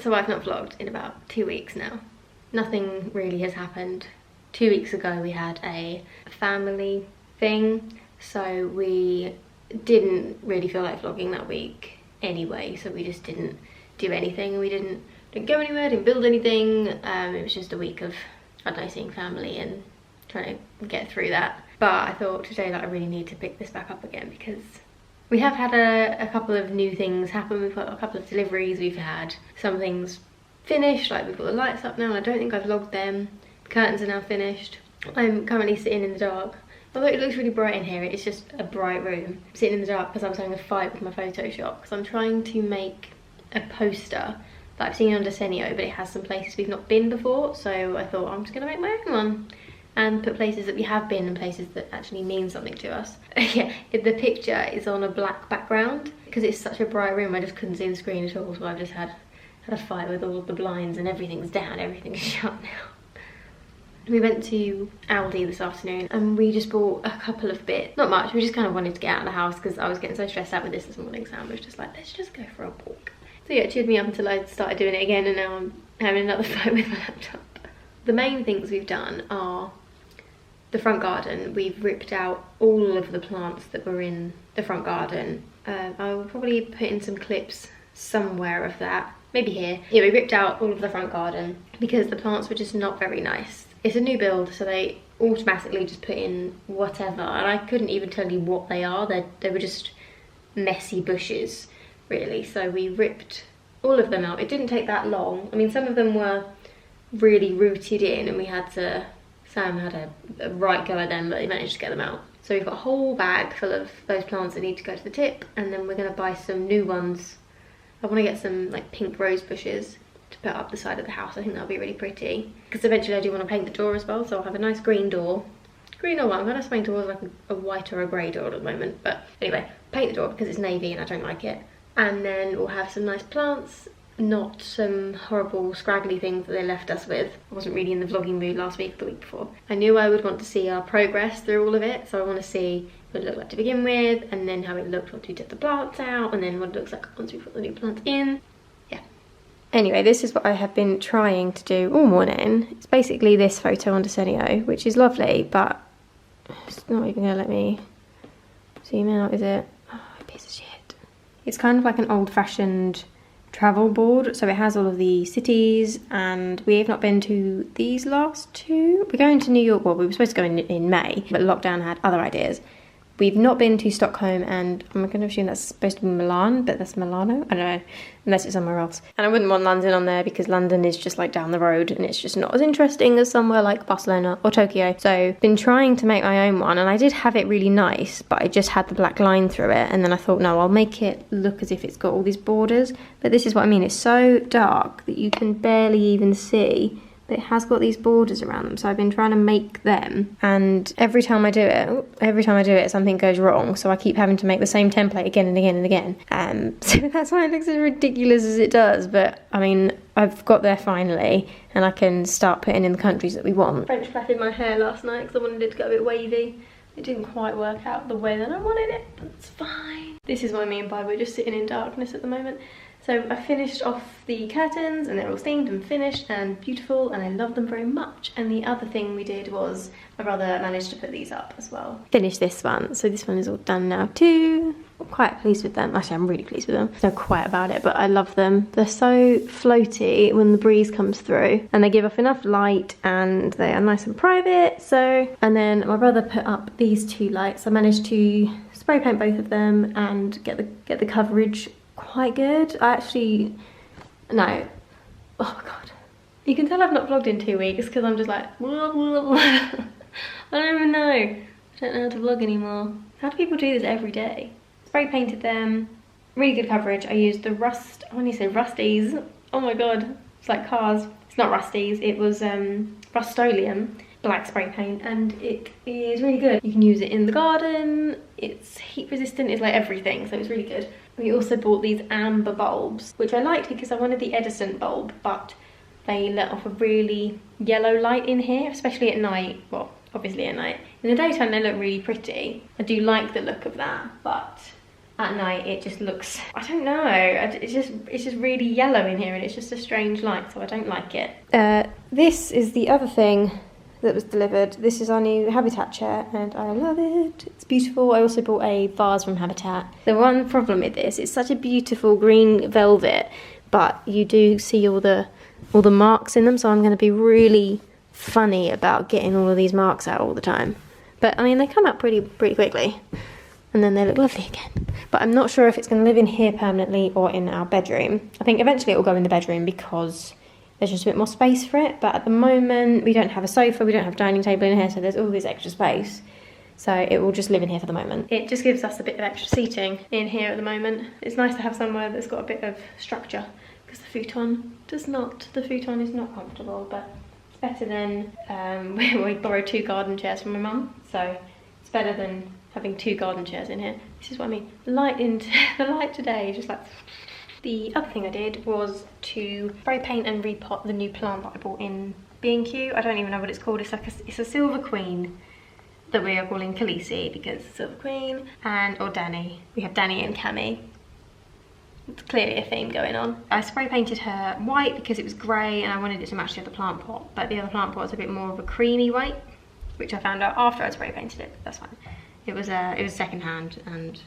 So I've not vlogged in about 2 weeks now. Nothing really has happened. 2 weeks ago we had a family thing, so we didn't really feel like vlogging that week anyway, so we just didn't do anything. We didn't go anywhere, didn't build anything. It was just a week of, I don't know, seeing family and trying to get through that. But I thought today that I really need to pick this back up again, because we have had a couple of new things happen. We've got a couple of deliveries, we've had some things finished, like we've got the lights up now, and I don't think I've vlogged them. The curtains are now finished. I'm currently sitting in the dark. Although it looks really bright in here, it's just a bright room. I'm sitting in the dark because I was having a fight with my Photoshop, because I'm trying to make a poster that I've seen on Desenio, but it has some places we've not been before, so I thought I'm just going to make my own one and put places that we have been and places that actually mean something to us. Yeah, the picture is on a black background because it's such a bright room. I just couldn't see the screen at all, so I've just had a fight with all of the blinds and everything's down, everything's shut now. We went to Aldi this afternoon and we just bought a couple of bits. Not much, we just kind of wanted to get out of the house because I was getting so stressed out with this morning, so I was just like, let's just go for a walk. So yeah, it cheered me up until I started doing it again, and now I'm having another fight with my laptop. The main things we've done are the front garden. We've ripped out all of the plants that were in the front garden. I will probably put in some clips somewhere of that, maybe here. Yeah, we ripped out all of the front garden because the plants were just not very nice. It's a new build, so they automatically just put in whatever, and I couldn't even tell you what they are. They were just messy bushes, really. So we ripped all of them out. It didn't take that long. I mean, some of them were really rooted in and we had to, Sam had a right go at them, but he managed to get them out. So we've got a whole bag full of those plants that need to go to the tip, and then we're going to buy some new ones. I want to get some like pink rose bushes to put up the side of the house. I think that'll be really pretty, because eventually I do want to paint the door as well, so I'll have a nice green door. Green or white, I'm kind of paint towards like a white or a grey door at the moment, but anyway, paint the door because it's navy and I don't like it. And then we'll have some nice plants, not some horrible scraggly things that they left us with. I wasn't really in the vlogging mood last week or the week before. I knew I would want to see our progress through all of it, so I want to see what it looked like to begin with, and then how it looked once we took the plants out, and then what it looks like once we put the new plants in. Yeah. Anyway, this is what I have been trying to do all morning. It's basically this photo on Desenio, which is lovely, but it's not even going to let me zoom out, is it? Oh, piece of shit. It's kind of like an old-fashioned travel board, so it has all of the cities, and we have not been to these last two. We're going to New York. Well, we were supposed to go in May, but lockdown had other ideas. We've not been to Stockholm, and I'm going to assume that's supposed to be Milan, but that's Milano? I don't know, unless it's somewhere else. And I wouldn't want London on there because London is just like down the road and it's just not as interesting as somewhere like Barcelona or Tokyo. So been trying to make my own one, and I did have it really nice, but I just had the black line through it, and then I thought, no, I'll make it look as if it's got all these borders. But this is what I mean, it's so dark that you can barely even see. But it has got these borders around them, so I've been trying to make them, and every time I do it, something goes wrong, so I keep having to make the same template again and again and again. So that's why it looks as ridiculous as it does, but I mean, I've got there finally, and I can start putting in the countries that we want. French plaited my hair last night because I wanted it to go a bit wavy. It didn't quite work out the way that I wanted it, but it's fine. This is what I mean by we're just sitting in darkness at the moment. So I finished off the curtains, and they're all steamed and finished and beautiful, and I love them very much. And the other thing we did was my brother managed to put these up as well. Finished this one, so this one is all done now too. I'm quite pleased with them. Actually, I'm really pleased with them. Don't quiet about it, but I love them. They're so floaty when the breeze comes through, and they give off enough light, and they are nice and private. So, and then my brother put up these two lights. I managed to spray paint both of them and get the coverage quite good. No, oh god, you can tell I've not vlogged in 2 weeks because I'm just like I don't even know. I don't know how to vlog anymore. How do people do this every day? Spray painted them, really good coverage. I used the I want to say Rusties. Oh my god, it's like cars. It's not Rusties, it was Rust-Oleum black spray paint, and it is really good. You can use it in the garden, it's heat resistant, it's like everything, so it's really good. We also bought these amber bulbs, which I liked because I wanted the Edison bulb, but they let off a really yellow light in here, especially at night. Well, obviously at night. In the daytime they look really pretty. I do like the look of that, but at night it just looks, I don't know, it's just really yellow in here and it's just a strange light, so I don't like it. This is the other thing that was delivered. This is our new Habitat chair and I love it. It's beautiful. I also bought a vase from Habitat. The one problem with this, it's such a beautiful green velvet, but you do see all the marks in them, so I'm going to be really funny about getting all of these marks out all the time. But I mean, they come out pretty quickly and then they look lovely again. But I'm not sure if it's going to live in here permanently or in our bedroom. I think eventually it will go in the bedroom because there's just a bit more space for it, but at the moment we don't have a sofa, we don't have a dining table in here, so there's all this extra space. So it will just live in here for the moment. It just gives us a bit of extra seating in here at the moment. It's nice to have somewhere that's got a bit of structure, because the futon is not comfortable, but it's better than, we borrowed 2 garden chairs from my mum, so it's better than having 2 garden chairs in here. This is what I mean. The light today is just like... The other thing I did was to spray paint and repot the new plant that I bought in B&Q. I don't even know what it's called. It's a silver queen that we are calling Khaleesi because silver queen or Danny. We have Danny and Cammy. It's clearly a theme going on. I spray painted her white because it was grey and I wanted it to match the other plant pot, but the other plant pot was a bit more of a creamy white, which I found out after I'd spray painted it. That's fine. It was second hand and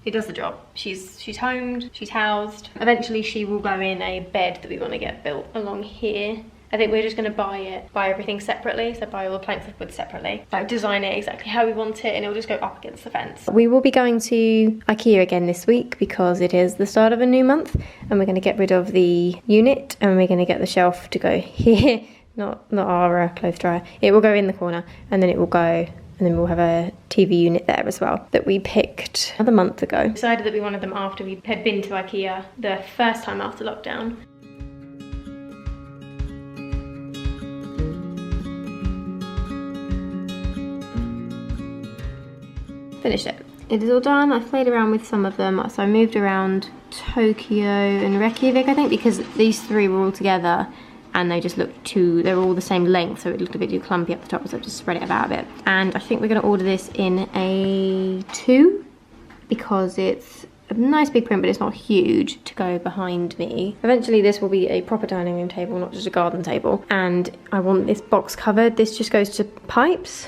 it does the job. She's homed, she's housed. Eventually she will go in a bed that we want to get built along here. I think we're just going to buy everything separately, so buy all the planks of wood separately. Like design it exactly how we want it and it'll just go up against the fence. We will be going to Ikea again this week because it is the start of a new month and we're going to get rid of the unit and we're going to get the shelf to go here, not our clothes dryer. It will go in the corner and then it will go, and then we'll have a TV unit there as well that we picked another month ago. We decided that we wanted them after we had been to Ikea the first time after lockdown. Finished it. It is all done. I've played around with some of them. So I moved around Tokyo and Reykjavik, I think, because these 3 were all together and they just looked they're all the same length, so it looked a bit too clumpy up the top, so I've just spread it about a bit. And I think we're gonna order this in a 2 because it's a nice big print, but it's not huge to go behind me. Eventually this will be a proper dining room table, not just a garden table. And I want this box covered. This just goes to pipes.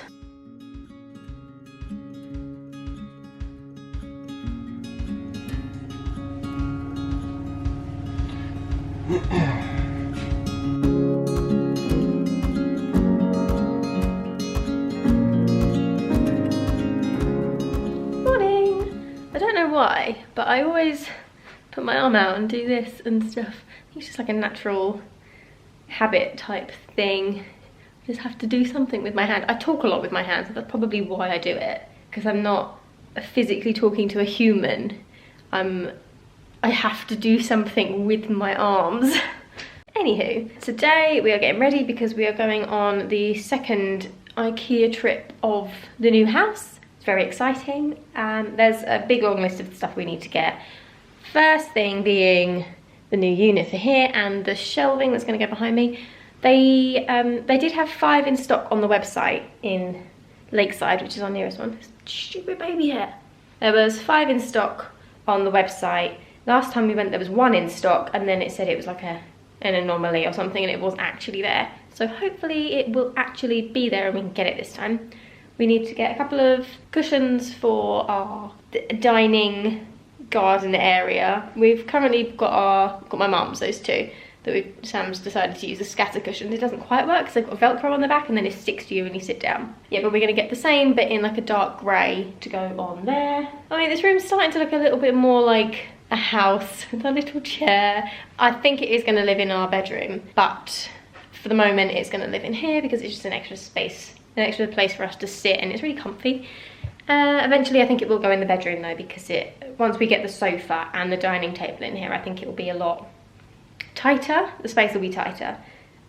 Why, but I always put my arm out and do this and stuff. I think it's just like a natural habit type thing. I just have to do something with my hand. I talk a lot with my hands, so that's probably why I do it, because I'm not physically talking to a human. I have to do something with my arms. Anywho, today we are getting ready because we are going on the 2nd Ikea trip of the new house. Very exciting. There's a big long list of stuff we need to get. First thing being the new unit for here and the shelving that's going to go behind me. They did have 5 in stock on the website in Lakeside, which is our nearest one. Stupid baby hair. There was 5 in stock on the website. Last time we went there was 1 in stock and then it said it was like an anomaly or something and it was actually there. So hopefully it will actually be there and we can get it this time. We need to get a couple of cushions for our dining garden area. We've currently got my mum's, those 2, that Sam's decided to use as scatter cushions. It doesn't quite work because they've got Velcro on the back and then it sticks to you when you sit down. Yeah, but we're gonna get the same but in like a dark grey to go on there. I mean, this room's starting to look a little bit more like a house with a little chair. I think it is gonna live in our bedroom, but for the moment it's gonna live in here because it's just an extra space. An extra place for us to sit and it's really comfy. Eventually I think it will go in the bedroom though because once we get the sofa and the dining table in here, I think it will be a lot tighter. The space will be tighter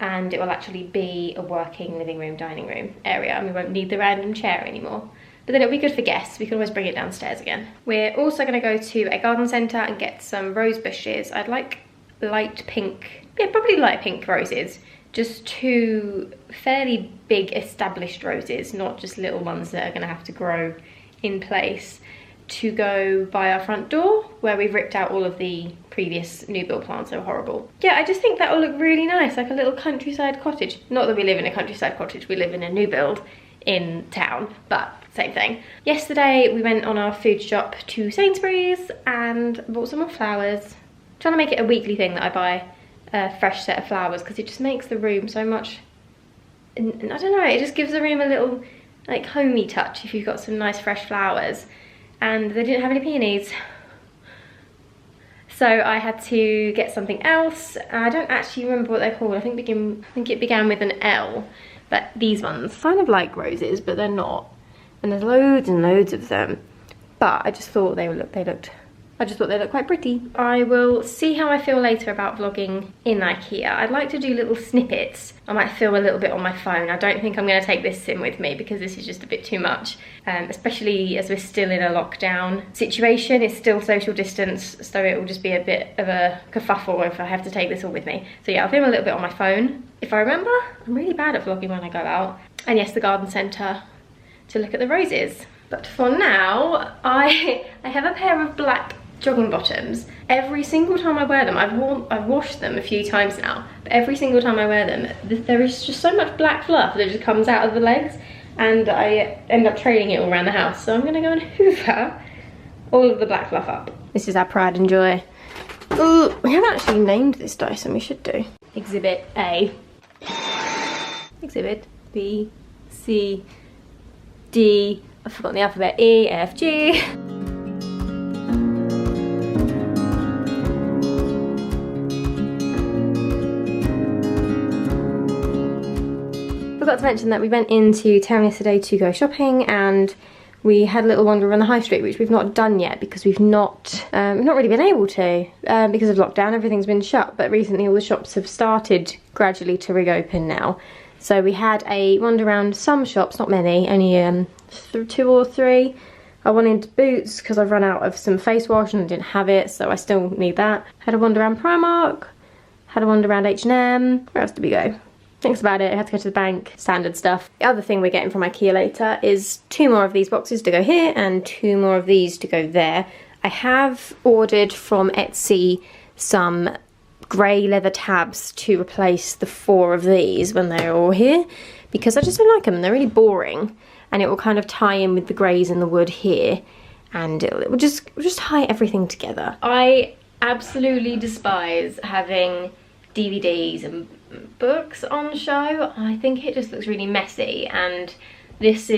and it will actually be a working living room, dining room area and we won't need the random chair anymore. But then it'll be good for guests. We can always bring it downstairs again. We're also gonna go to a garden centre and get some rose bushes. I'd like light pink, yeah, probably light pink roses. Just 2 fairly big established roses, not just little ones that are gonna have to grow in place. to go by our front door where we've ripped out all of the previous new build plants. They were horrible. Yeah, I just think that will look really nice, like a little countryside cottage. Not that we live in a countryside cottage, we live in a new build in town, but same thing. Yesterday we went on our food shop to Sainsbury's and bought some more flowers. I'm trying to make it a weekly thing that I buy a fresh set of flowers because it just makes the room so much, I don't know, it just gives the room a little like homey touch if you've got some nice fresh flowers. And they didn't have any peonies, so I had to get something else. I don't actually remember what they're called. I think it began with an L, but these ones kind of like roses, but they're not. And there's loads and loads of them. But I just thought they looked quite pretty. I will see how I feel later about vlogging in Ikea. I'd like to do little snippets. I might film a little bit on my phone. I don't think I'm going to take this in with me because this is just a bit too much. Especially as we're still in a lockdown situation. It's still social distance, so it will just be a bit of a kerfuffle if I have to take this all with me. So yeah, I'll film a little bit on my phone. If I remember, I'm really bad at vlogging when I go out. And yes, the garden centre to look at the roses. But for now, I have a pair of black jogging bottoms. Every single time I wear them, I've washed them a few times now, but every single time I wear them, there is just so much black fluff that just comes out of the legs, and I end up trailing it all around the house. So I'm gonna go and hoover all of the black fluff up. This is our pride and joy. Ooh, we haven't actually named this Dyson, we should do. Exhibit A. Exhibit B, C, D, I've forgotten the alphabet, E, F, G. Forgot to mention that we went into town yesterday to go shopping, and we had a little wander around the high street, which we've not done yet because we've not really been able to because of lockdown. Everything's been shut, but recently all the shops have started gradually to reopen now. So we had a wander around some shops, not many, only 2 or 3. I wanted boots because I've run out of some face wash and I didn't have it, so I still need that. Had a wander around Primark, had a wander around H&M. Where else did we go? That's about it. I had to go to the bank, standard stuff. The other thing we're getting from Ikea later is 2 more of these boxes to go here and 2 more of these to go there. I have ordered from Etsy some grey leather tabs to replace the 4 of these when they're all here, because I just don't like them. They're really boring, and it will kind of tie in with the greys and the wood here, and it will just tie everything together. I absolutely despise having DVDs and books on show. I think it just looks really messy, and this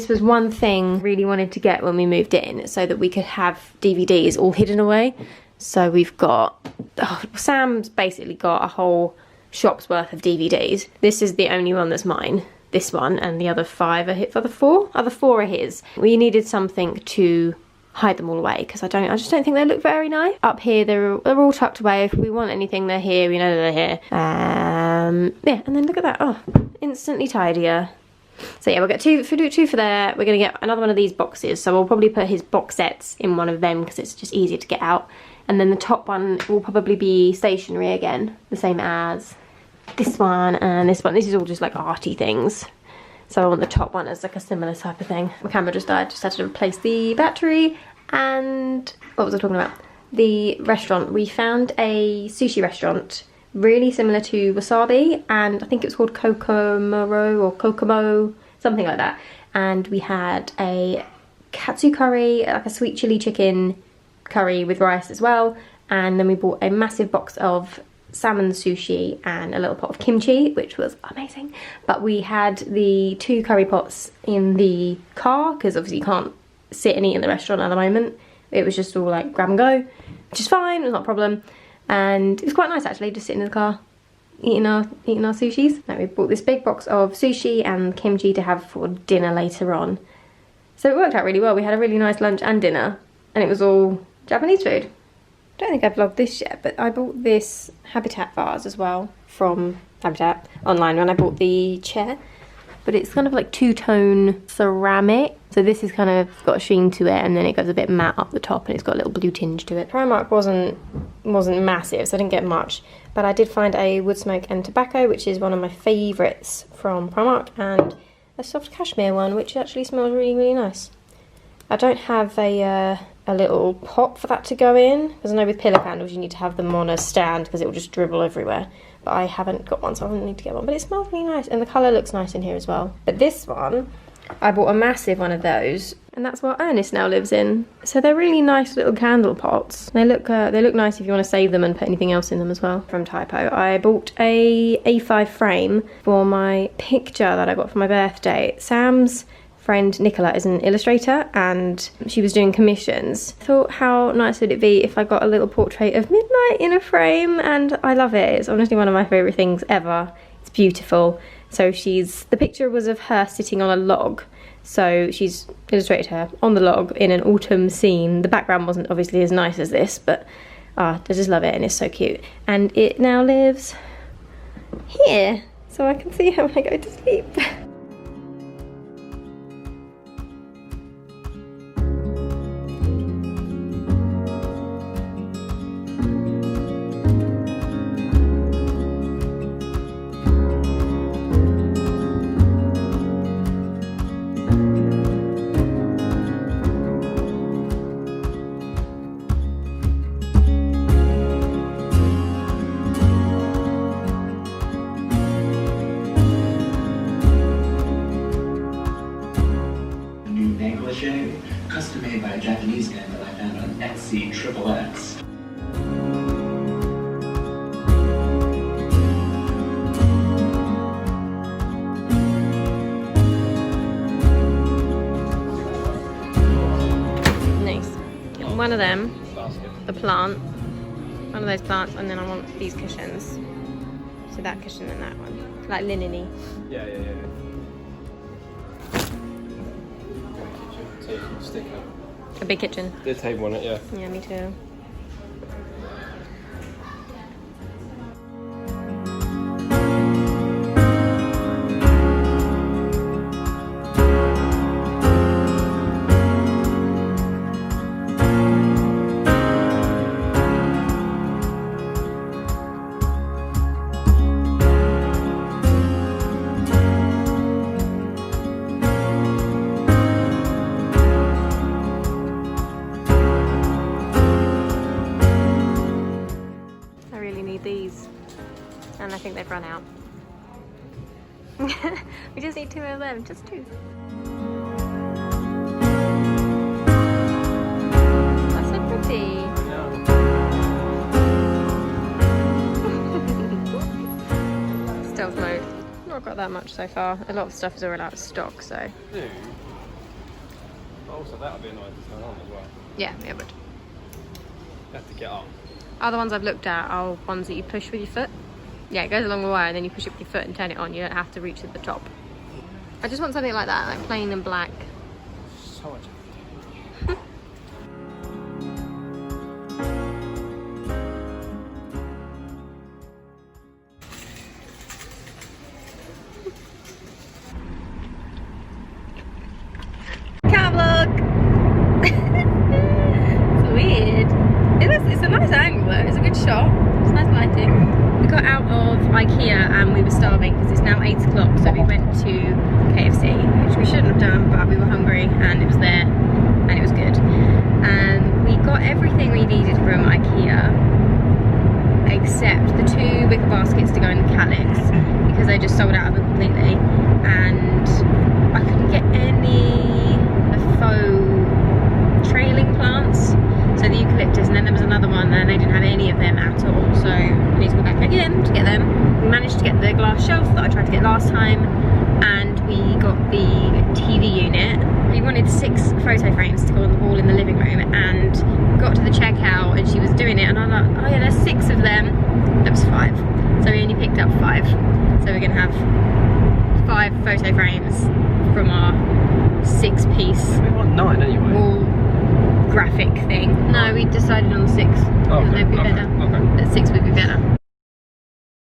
was one thing I really wanted to get when we moved in, so that we could have DVDs all hidden away. So we've got, Sam's basically got a whole shop's worth of DVDs. This is the only one that's mine, this one, and the other 5 are his. Other 4 are his. We needed something to hide them all away because I just don't think they look very nice. Up here they're all tucked away. If we want anything, they're here. We know they're here. Yeah, and then look at that. Oh, instantly tidier. So yeah, we'll get 2 for there. We're gonna get another one of these boxes, so we'll probably put his box sets in one of them because it's just easier to get out. And then the top one will probably be stationery again, the same as this one and this one. This is all just like arty things. So I want the top one as like a similar type of thing. My camera just died, just had to replace the battery. And what was I talking about? The restaurant. We found a sushi restaurant really similar to Wasabi, and I think it was called Kokomoro or Kokomo, something like that. And we had a katsu curry, like a sweet chili chicken curry with rice as well. And then we bought a massive box of salmon sushi and a little pot of kimchi, which was amazing. But we had the 2 curry pots in the car because obviously you can't sit and eat in the restaurant at the moment. It was just all like grab and go, which is fine, it was not a problem. And it was quite nice actually, just sitting in the car eating our sushis. Now we bought this big box of sushi and kimchi to have for dinner later on. So it worked out really well. We had a really nice lunch and dinner, and it was all Japanese food. I don't think I've vlogged this yet, but I bought this Habitat vase as well from Habitat online when I bought the chair. But it's kind of like 2-tone ceramic. So this is kind of got a sheen to it, and then it goes a bit matte up the top, and it's got a little blue tinge to it. Primark wasn't massive, so I didn't get much. But I did find a wood smoke and tobacco, which is one of my favourites from Primark, and a soft cashmere one, which actually smells really, really nice. I don't have a little pot for that to go in, because I know with pillar candles you need to have them on a stand because it will just dribble everywhere. But I haven't got one, so I need to get one. But it smells really nice, and the colour looks nice in here as well. But this one, I bought a massive one of those, and that's what Ernest now lives in. So they're really nice little candle pots. They look nice if you want to save them and put anything else in them as well. From Typo, I bought a A5 frame for my picture that I got for my birthday. Sam's friend Nicola is an illustrator and she was doing commissions. I thought, how nice would it be if I got a little portrait of Midnight in a frame, and I love it. It's honestly one of my favourite things ever. It's beautiful. So the picture was of her sitting on a log. So she's illustrated her on the log in an autumn scene. The background wasn't obviously as nice as this, but I just love it and it's so cute. And it now lives here, so I can see her when I go to sleep. Custom made by a Japanese man that I found on Etsy XXX. Nice. One of them, the plant, one of those plants, and then I want these cushions. So that cushion and that one, like linen-y. Yeah. So you can stick A big kitchen. the table on it, yeah. Yeah, me too. These, and I think they've run out. We just need 2 of them, just 2. That's so pretty. Stealth mode. Not got that much so far. A lot of stuff is already out of stock, so. But also that would be a nice turn on as well. Yeah, it would. You have to get up. Other ones I've looked at are ones that you push with your foot. Yeah, it goes along the wire and then you push it with your foot and turn it on. You don't have to reach at the top. I just want something like that, like plain and black. So much. Car vlog! It's weird. It's a nice angle though, it's a good shot. It's nice lighting. We got out of Ikea and we were starving because it's now 8 o'clock, so we went to KFC, which we shouldn't have done, but we were hungry and it was there and it was good. And we got everything we needed from Ikea except the 2 wicker baskets to go in the calyx because they just sold out of them completely, and I couldn't get any faux trailing plants. So the eucalyptus, and then there was another one and they didn't have any of them at all, so I need to go back again to get them. We managed to get the glass shelf that I tried to get last time, and we got the TV unit. We wanted 6 photo frames to go on the wall in the living room, and got to the checkout and she was doing it and I'm like, oh yeah, there's 6 of them. There was 5, so we only picked up 5. So we're gonna have 5 photo frames from our 6-piece We want 9 anyway. wall graphic thing. No, we decided on 6. Oh, okay. They'd be better. Okay. That 6 would be better.